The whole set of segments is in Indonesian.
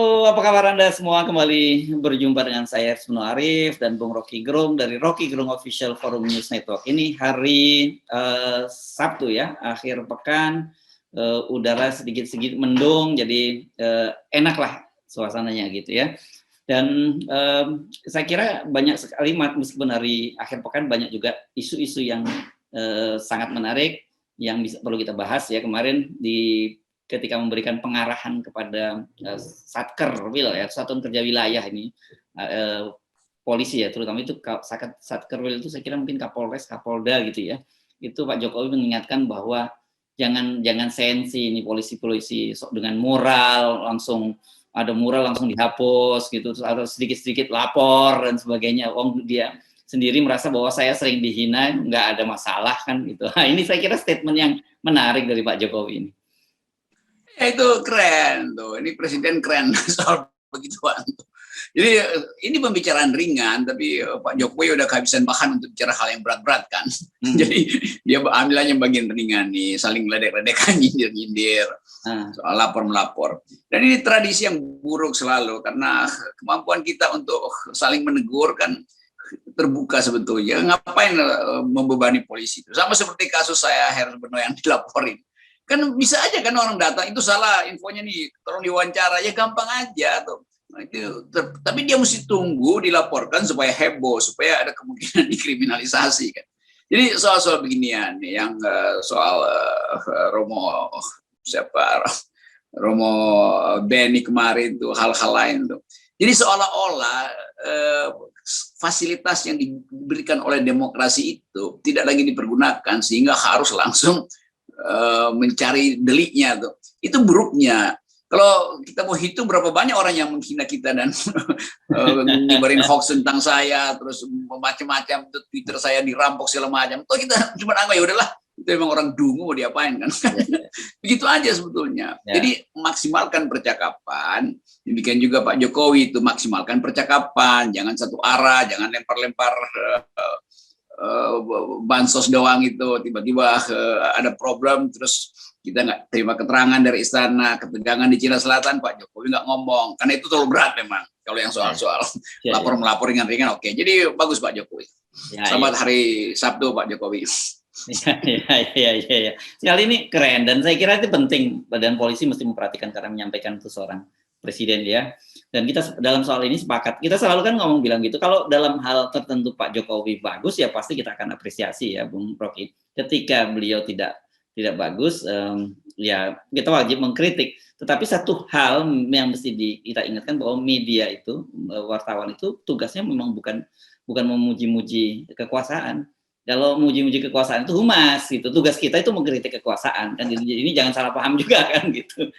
Halo, apa kabar Anda semua? Kembali berjumpa dengan saya Ersmino Arif dan Bung Rocky Gerung dari Rocky Gerung Official Forum News Network. Ini hari Sabtu ya, akhir pekan, udara sedikit-sedikit mendung, jadi enak lah suasananya gitu ya. Dan saya kira banyak sekali, meskipun hari akhir pekan, banyak juga isu-isu yang sangat menarik yang perlu kita bahas ya. Kemarin ketika memberikan pengarahan kepada Satkerwil ya, Satuan Kerja Wilayah ini, polisi ya, terutama itu Satkerwil itu saya kira mungkin Kapolres, Kapolda gitu ya. Itu Pak Jokowi mengingatkan bahwa jangan sensi ini polisi-polisi dengan moral langsung ada mural langsung dihapus gitu, atau sedikit-sedikit lapor dan sebagainya. Dia sendiri merasa bahwa saya sering dihina, nggak ada masalah kan gitu. Nah, ini saya kira statement yang menarik dari Pak Jokowi ini. Ya, itu keren tuh, ini presiden keren soal begituan tuh. Jadi ini pembicaraan ringan, tapi Pak Jokowi udah kehabisan bahan untuk bicara hal yang berat-berat kan. Jadi dia ambil aja bagian ringan nih, saling ledek-ledekan, nyindir-nyindir, soal lapor-melapor. Dan ini tradisi yang buruk selalu, karena kemampuan kita untuk saling menegur kan terbuka sebetulnya. Ngapain membebani polisi itu? Sama seperti kasus saya Hersbeno yang dilaporin. Kan bisa aja kan orang datang, itu salah infonya nih, tolong diwawancara, ya gampang aja tuh. Nah, tapi dia mesti tunggu dilaporkan supaya heboh, supaya ada kemungkinan dikriminalisasi kan. Jadi soal-soal beginian yang soal Romo Beni kemarin tuh, hal-hal lain tuh. Jadi seolah-olah fasilitas yang diberikan oleh demokrasi itu tidak lagi dipergunakan, sehingga harus langsung mencari deliknya tuh. Itu buruknya. Kalau kita mau hitung berapa banyak orang yang menghina kita dan nyebarin hoax tentang saya, terus macam-macam, Twitter saya dirampok segala macam. Toh kita cuma anggap ya udahlah, itu memang orang dungu, mau diapain kan. Begitu aja sebetulnya. Jadi maksimalkan percakapan. Demikian juga Pak Jokowi itu maksimalkan percakapan, jangan satu arah, jangan lempar-lempar bansos doang itu, tiba-tiba ada problem terus kita nggak terima keterangan dari istana, ketegangan di Cina Selatan, Pak Jokowi nggak ngomong, karena itu terlalu berat memang kalau yang soal-soal lapor-melapor ringan-ringan. Oke, jadi bagus Pak Jokowi. Selamat hari Sabtu Pak Jokowi. Ya. Sekali ini keren, dan saya kira itu penting, badan polisi mesti memperhatikan karena menyampaikan itu seorang presiden ya. Dan kita dalam soal ini sepakat, kita selalu kan ngomong bilang gitu, kalau dalam hal tertentu Pak Jokowi bagus ya pasti kita akan apresiasi ya Bung Rocky. Ketika beliau tidak bagus, ya kita wajib mengkritik. Tetapi satu hal yang mesti kita ingatkan bahwa media itu, wartawan itu tugasnya memang bukan memuji-muji kekuasaan. Kalau muji-muji kekuasaan itu humas gitu. Tugas kita itu mengkritik kekuasaan. Dan ini jangan salah paham juga kan gitu.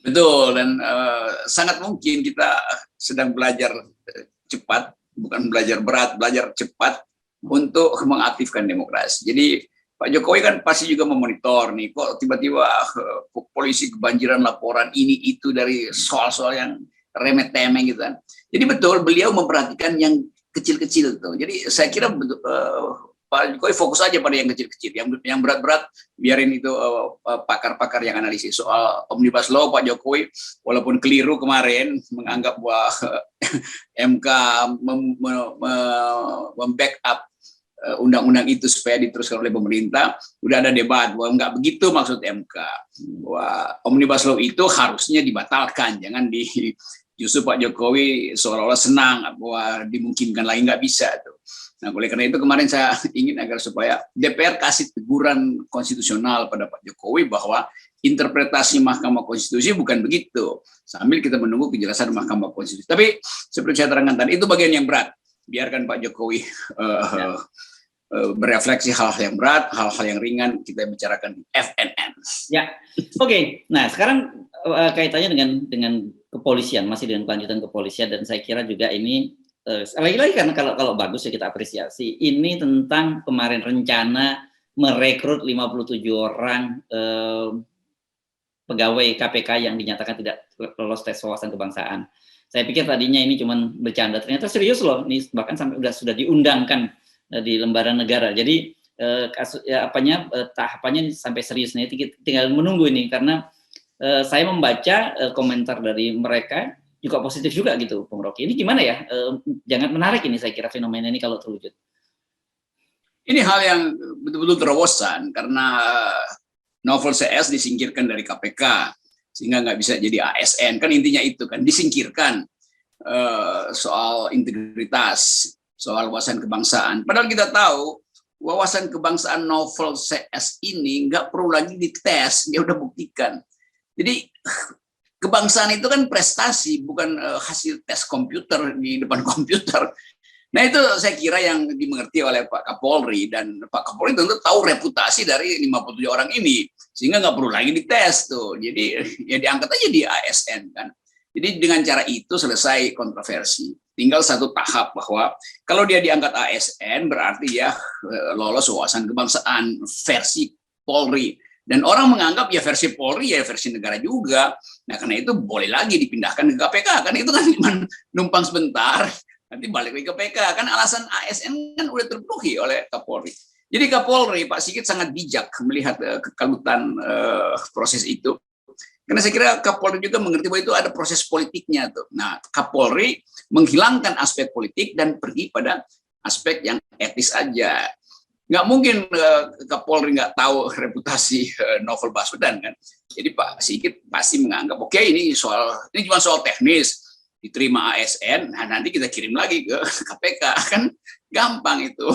Betul, dan sangat mungkin kita sedang belajar cepat, bukan belajar berat, belajar cepat untuk mengaktifkan demokrasi. Jadi Pak Jokowi kan pasti juga memonitor nih, kok tiba-tiba polisi kebanjiran laporan ini itu dari soal-soal yang remeh-temeh gitu kan. Jadi betul, beliau memperhatikan yang kecil-kecil tuh. Jadi saya kira Pak Jokowi fokus aja pada yang kecil-kecil, yang berat-berat biarin itu pakar-pakar yang analisis. Soal Omnibus Law, Pak Jokowi walaupun keliru kemarin menganggap bahwa MK membackup undang-undang itu supaya diteruskan oleh pemerintah, udah ada debat bahwa nggak begitu maksud MK, bahwa Omnibus Law itu harusnya dibatalkan, jangan justru Pak Jokowi seolah-olah senang bahwa dimungkinkan lagi, nggak bisa tuh. Nah, oleh karena itu kemarin saya ingin agar supaya DPR kasih teguran konstitusional pada Pak Jokowi bahwa interpretasi Mahkamah Konstitusi bukan begitu, sambil kita menunggu kejelasan Mahkamah Konstitusi. Tapi seperti saya terangkan tadi, itu bagian yang berat. Biarkan Pak Jokowi berefleksi hal-hal yang berat, hal-hal yang ringan kita bicarakan di FNN. Ya, oke. Nah, sekarang kaitannya dengan kepolisian, masih dengan kelanjutan kepolisian, dan saya kira juga ini lagi-lagi karena kalau bagus ya kita apresiasi. Ini tentang kemarin rencana merekrut 57 orang pegawai KPK yang dinyatakan tidak lolos tes wawasan kebangsaan. Saya pikir tadinya ini cuma bercanda, ternyata serius loh. Ini bahkan sampai sudah diundangkan di lembaran negara. Jadi tahapannya sampai serius. Nah, tinggal menunggu ini karena saya membaca komentar dari mereka juga positif juga gitu, Bung Rocky. Ini gimana ya? Jangan menarik ini saya kira fenomena ini kalau terwujud. Ini hal yang betul-betul terobosan karena Novel CS disingkirkan dari KPK sehingga nggak bisa jadi ASN, kan intinya itu kan, disingkirkan soal integritas, soal wawasan kebangsaan. Padahal kita tahu wawasan kebangsaan Novel CS ini nggak perlu lagi dites, dia udah buktikan. Jadi kebangsaan itu kan prestasi, bukan hasil tes komputer di depan komputer. Nah itu saya kira yang dimengerti oleh Pak Kapolri, dan Pak Kapolri tentu tahu reputasi dari 57 orang ini, sehingga nggak perlu lagi dites tuh. Jadi ya diangkat aja di ASN kan. Jadi dengan cara itu selesai kontroversi. Tinggal satu tahap bahwa kalau dia diangkat ASN berarti ya lolos wawasan kebangsaan versi Polri. Dan orang menganggap ya versi Polri ya versi negara juga. Nah karena itu boleh lagi dipindahkan ke KPK, kan itu kan cuma numpang sebentar. Nanti balik lagi ke KPK, kan alasan ASN kan udah terpenuhi oleh Kapolri. Jadi Kapolri, Pak Sigit sangat bijak melihat kekalutan proses itu. Karena saya kira Kapolri juga mengerti bahwa itu ada proses politiknya tuh. Nah, Kapolri menghilangkan aspek politik dan pergi pada aspek yang etis aja. Nggak mungkin Kapolri nggak tahu reputasi Novel Baswedan kan. Jadi Pak Sigit pasti menganggap oke, ini cuma soal teknis, diterima ASN, nah nanti kita kirim lagi ke KPK, kan gampang itu.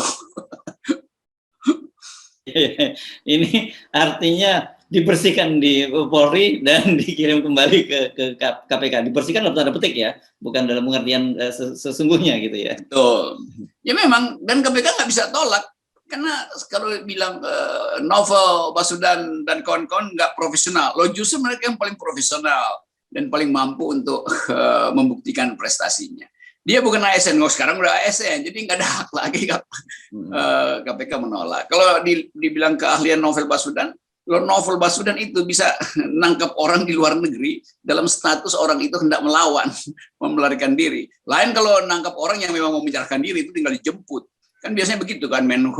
Ini artinya dibersihkan di Polri dan dikirim kembali ke KPK. Dibersihkan dalam tanda petik ya, bukan dalam pengertian sesungguhnya gitu ya. Betul. Ya memang, dan KPK nggak bisa tolak. Karena kalau bilang Novel Baswedan dan kawan-kawan nggak profesional, lo justru mereka yang paling profesional dan paling mampu untuk membuktikan prestasinya. Dia bukan ASN, sekarang udah ASN, jadi nggak ada hak lagi KPK menolak. Kalau dibilang keahlian Novel Baswedan, Novel Baswedan itu bisa nangkap orang di luar negeri dalam status orang itu hendak melawan, melarikan diri. Lain kalau nangkap orang yang memang mau menyerahkan diri, itu tinggal dijemput. Kan biasanya begitu kan, Menteri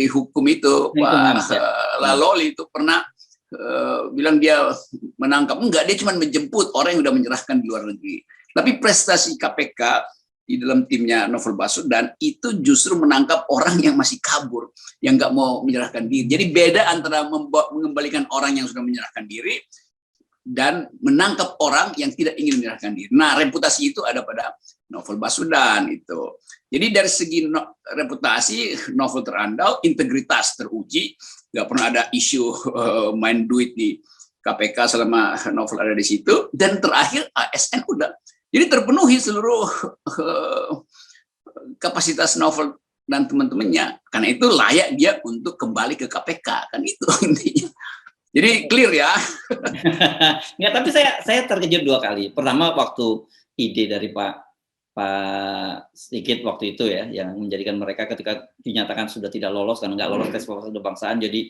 Hukum itu Pak Laloli itu pernah bilang dia menangkap, enggak, dia cuma menjemput orang yang sudah menyerahkan di luar negeri. Tapi prestasi KPK di dalam timnya Novel Baswedan itu justru menangkap orang yang masih kabur, yang nggak mau menyerahkan diri. Jadi beda antara mengembalikan orang yang sudah menyerahkan diri dan menangkap orang yang tidak ingin menyerahkan diri. Nah, reputasi itu ada pada Novel Baswedan itu. Jadi dari segi reputasi, Novel terandal, integritas teruji, nggak pernah ada isu main duit di KPK selama Novel ada di situ. Dan terakhir ASN udah. Jadi terpenuhi seluruh kapasitas Novel dan teman-temannya. Karena itu layak dia untuk kembali ke KPK, kan itu intinya. Jadi clear ya. Nggak, tapi saya terkejut dua kali. Pertama waktu ide dari Pak Sigit waktu itu ya, yang menjadikan mereka ketika dinyatakan sudah tidak lolos karena nggak lolos tes wawasan kebangsaan, jadi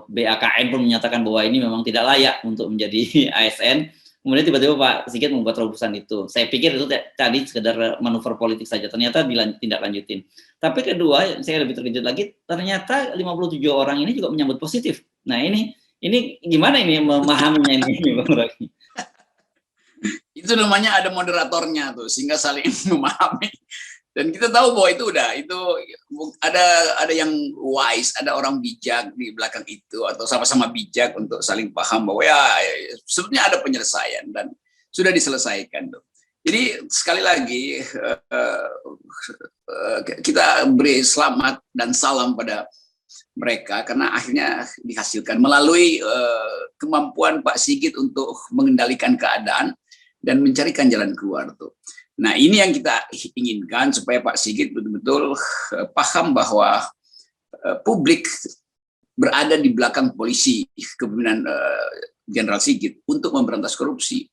BAKN pun menyatakan bahwa ini memang tidak layak untuk menjadi ASN. Kemudian tiba-tiba Pak Sigit membuat terobosan itu. Saya pikir itu tadi sekedar manuver politik saja. Ternyata tidak lanjutin. Tapi kedua, saya lebih terkejut lagi. Ternyata 57 orang ini juga menyambut positif. Nah ini gimana ini memahaminya ini, Bang Rocky? Itu namanya ada moderatornya tuh, sehingga saling memahami. Dan kita tahu bahwa itu ada yang wise, ada orang bijak di belakang itu, atau sama-sama bijak untuk saling paham bahwa ya sebetulnya ada penyelesaian dan sudah diselesaikan tuh. Jadi sekali lagi kita beri selamat dan salam pada mereka karena akhirnya dihasilkan melalui kemampuan Pak Sigit untuk mengendalikan keadaan dan mencarikan jalan keluar tuh. Nah ini yang kita inginkan supaya Pak Sigit betul-betul paham bahwa publik berada di belakang polisi, kepemimpinan Jenderal Sigit untuk memberantas korupsi.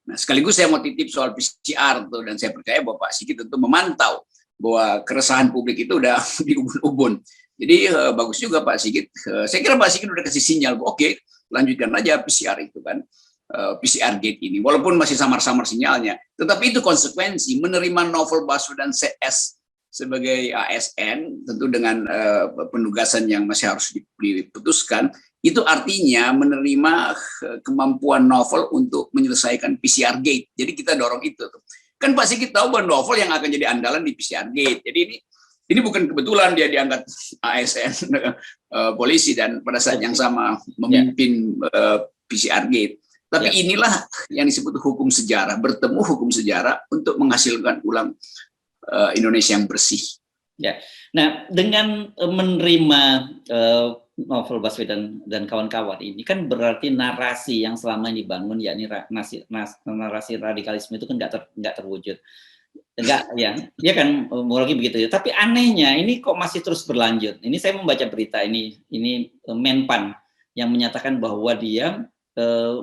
Nah sekaligus saya mau titip soal PCR tuh, dan saya percaya bahwa Pak Sigit tentu memantau bahwa keresahan publik itu udah di ubun-ubun. Jadi bagus juga Pak Sigit. Saya kira Pak Sigit udah kasih sinyal, oke, lanjutkan aja PCR itu kan, PCR gate ini. Walaupun masih samar-samar sinyalnya, tetapi itu konsekuensi menerima Novel Baswedan CS sebagai ASN, tentu dengan penugasan yang masih harus diputuskan, itu artinya menerima kemampuan Novel untuk menyelesaikan PCR Gate. Jadi kita dorong itu. Kan Pak Sigit tahu bahwa Novel yang akan jadi andalan di PCR Gate. Jadi ini bukan kebetulan dia diangkat ASN polisi dan pada saat yang sama memimpin PCR Gate. Tapi inilah yang disebut hukum sejarah, bertemu hukum sejarah untuk menghasilkan ulang Indonesia yang bersih. Ya, nah dengan menerima Novel Baswedan dan kawan-kawan ini kan berarti narasi yang selama ini dibangun, yakni narasi radikalisme itu kan nggak terwujud, nggak ya kan mungkin begitu ya. Tapi anehnya ini kok masih terus berlanjut. Ini saya membaca berita ini Menpan yang menyatakan bahwa dia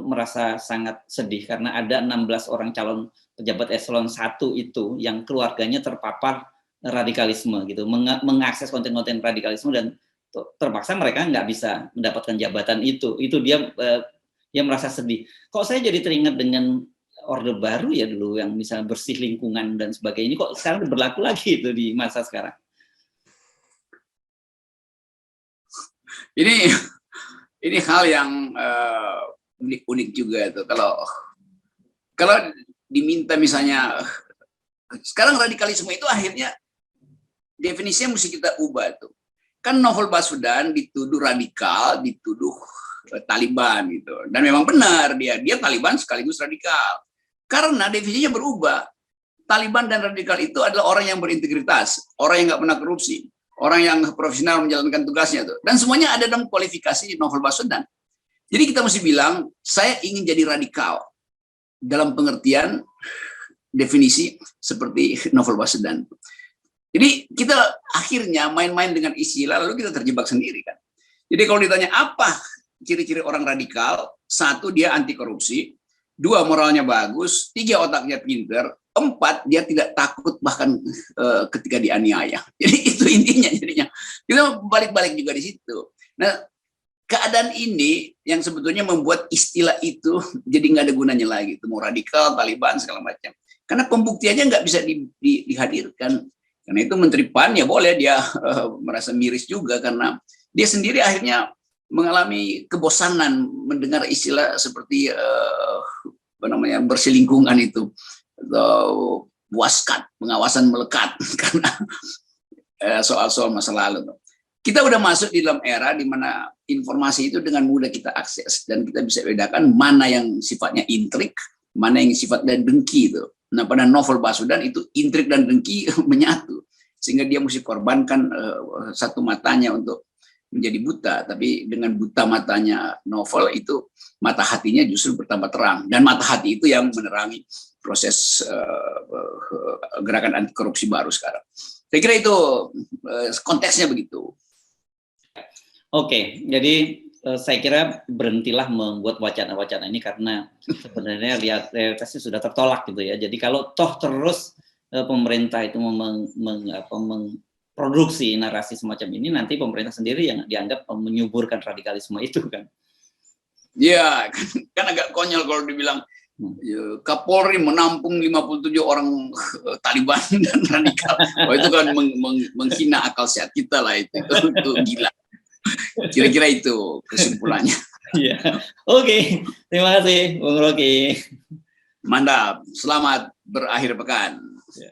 merasa sangat sedih karena ada 16 orang calon pejabat eselon 1 itu yang keluarganya terpapar radikalisme gitu, mengakses konten-konten radikalisme dan terpaksa mereka nggak bisa mendapatkan jabatan itu dia merasa sedih. Kok saya jadi teringat dengan Orde Baru ya dulu yang misalnya bersih lingkungan dan sebagainya, ini kok sekarang berlaku lagi itu di masa sekarang? Ini hal yang unik juga itu. Kalau diminta misalnya sekarang radikalisme itu akhirnya definisinya mesti kita ubah tuh. Kan Novel Baswedan dituduh radikal, dituduh Taliban gitu. Dan memang benar dia Taliban sekaligus radikal. Karena definisinya berubah. Taliban dan radikal itu adalah orang yang berintegritas, orang yang nggak pernah korupsi, orang yang profesional menjalankan tugasnya tuh. Dan semuanya ada dalam kualifikasi Novel Baswedan. Jadi kita mesti bilang, saya ingin jadi radikal dalam pengertian definisi seperti Novel Baswedan. Jadi kita akhirnya main-main dengan istilah, lalu kita terjebak sendiri kan. Jadi kalau ditanya apa ciri-ciri orang radikal, 1 dia anti korupsi, 2 moralnya bagus, 3 otaknya pinter, 4 dia tidak takut bahkan ketika dianiaya. Jadi itu intinya jadinya. Kita balik-balik juga di situ. Nah, keadaan ini yang sebetulnya membuat istilah itu jadi nggak ada gunanya lagi. Itu mau radikal, Taliban segala macam. Karena pembuktiannya nggak bisa dihadirkan. Karena itu Menteri PAN ya boleh dia merasa miris juga karena dia sendiri akhirnya mengalami kebosanan mendengar istilah seperti bersih lingkungan itu atau waskat, pengawasan melekat karena soal-soal masa lalu. Kita udah masuk di dalam era di mana informasi itu dengan mudah kita akses dan kita bisa bedakan mana yang sifatnya intrik, mana yang sifatnya dengki itu. Nah, pada Novel Baswedan itu intrik dan dengki menyatu, sehingga dia mesti korbankan satu matanya untuk menjadi buta. Tapi dengan buta matanya Novel itu, mata hatinya justru bertambah terang. Dan mata hati itu yang menerangi proses gerakan anti korupsi baru sekarang. Saya kira itu konteksnya begitu. Oke, jadi saya kira berhentilah membuat wacana-wacana ini karena sebenarnya realitasnya sudah tertolak gitu ya. Jadi kalau toh terus pemerintah itu memproduksi narasi semacam ini, nanti pemerintah sendiri yang dianggap menyuburkan radikalisme itu kan. Iya, kan agak konyol kalau dibilang Kapolri menampung 57 orang Taliban dan radikal. Oh, itu kan menghina akal sehat kita lah itu gila. Kira-kira itu kesimpulannya. Iya. Oke, terima kasih Bung Rocky. Mantap, selamat berakhir pekan. Ya.